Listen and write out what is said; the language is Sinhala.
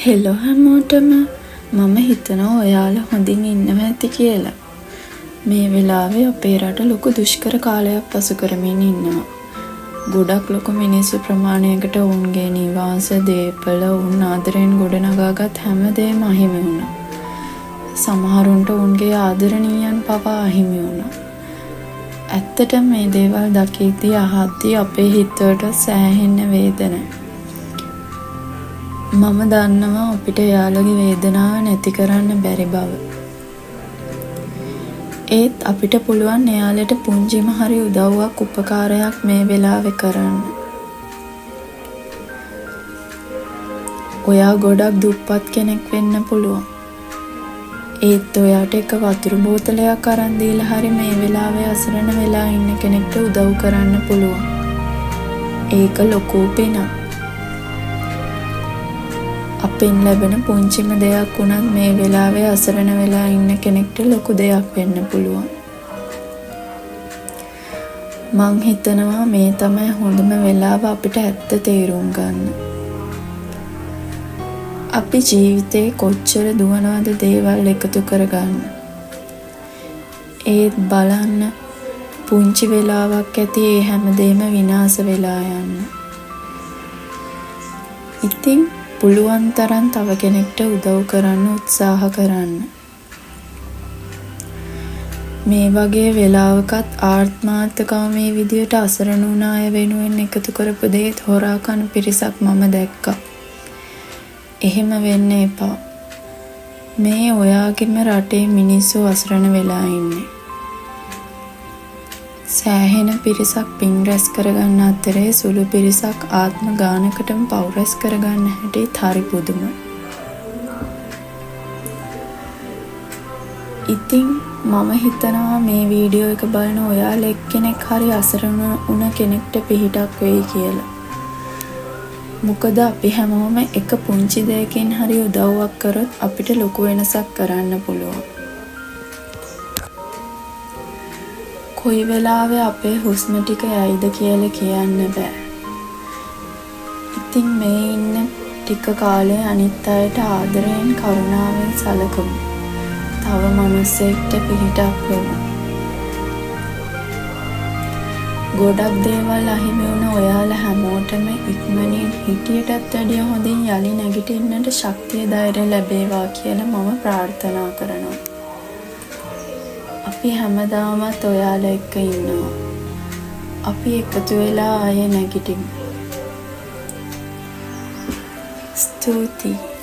හෙලෝ හැමෝටම මම හිතනවා ඔයාලා හොඳින් ඉන්නවා ඇති කියලා. මේ වෙලාවේ අපේ රට ලොකු දුෂ්කර කාලයක් පසු කරමින් ඉන්නවා. ගොඩක් ලොකු මිනිස්සු ප්‍රමාණයකට ඔවුන්ගේ නිවාස, දේපල, ඔවුන් ආදරයෙන් ගොඩනගාගත් හැමදේම අහිමි වුණා. සමහරුන්ට ඔවුන්ගේ ආදරණීයන් පවා අහිමි වුණා. ඇත්තටම මේ දේවල් දකිද්දී අහද්දී අපේ හිතවලට සෑහෙන වේදනයි. මම දන්නවා අපිට යාළුවගේ වේදනාව නැති කරන්න බැරි බව. ඒත් අපිට පුළුවන් එයාලට පුංචිම හරි උදව්වක් උපකාරයක් මේ වෙලාවේ කරන්න. ඔයා ගොඩක් දුප්පත් කෙනෙක් වෙන්න පුළුවන්. ඒත් ඔයාට එක වතුර බෝතලයක් අරන් දීලා හරි මේ වෙලාවේ අසරණ වෙලා ඉන්න කෙනෙක්ට උදව් කරන්න පුළුවන්. ඒක ලොකු පිනක්. අපෙන් ලැබෙන පුංචිම දෙයක් වුණත් මේ වෙලාවේ අසරණ වෙලා ඉන්න කෙනෙක්ට ලොකු දෙයක් වෙන්න පුළුවන්. මං හිතනවා මේ තමයි හොඳම වෙලාව අපිට ඇත්ත තේරුම් ගන්න. අපි ජීවිතේ කොච්චර දුවනවද දේවල් එකතු කරගන්න. ඒත් බලන්න පුංචි වෙලාවක් ඇති ඒ හැමදේම විනාශ වෙලා යන්න. ඉතින් පුළුවන් තරම් තව කෙනෙක්ට උදව් කරන්න උත්සාහ කරන්න. මේ වගේ වෙලාවකත් ආත්මාර්ථකාමී විදියට අසරණ වුණ අය වෙනුවෙන් එකතු කරපු දේත් හොරා කන පිරිසක් මම දැක්කා. එහෙම වෙන්න එපා. මේ ඔයාගේම රටේ මිනිස්සු අසරණ වෙලා ඉන්නේ. සෑහෙන පිරිසක් පින් රැස් කරගන්න අතරේ සුළු පිරිසක් ආත්ම ගානකටම පව් රැස් කරගන්න හැටිත් හරි පුදුමයි. ඉතින් මම හිතනවා මේ වීඩියෝ එක බලන ඔයාලා එක්කෙනෙක් හරි අසරණ වුණ කෙනෙක්ට පිහිටක් වෙයි කියලා. මොකද අපි හැමෝම එක පුංචි දෙයකින් හරි උදව්වක් කරොත් අපිට ලොකු වෙනසක් කරන්න පුළුවන්. කොයි වෙලාවේ අපේ හුස්ම ටික යයිද කියලා කියන්න බෑ. ඉතින් මේ ඉන්න ටික කාලේ අනිත් අයට ආදරයෙන් කරුණාවෙන් සැලකමු. තව මිනිස්සෙක්ට පිහිටක් වෙමු. ගොඩක් දේවල් අහිමි වුණ ඔයාලා හැමෝටම ඉක්මනින් හිටියටත් වැඩිය හොඳින් යලි නැගිටින්නට ශක්තිය ධෛර්යය ලැබේවා කියලා මම ප්‍රාර්ථනා කරනවා. අපි හැමදාමත් ඔයාලා එක්ක ඉන්නවා. අපි එකතු වෙලා ආයේ නැගිටිමු. ස්තුතියි.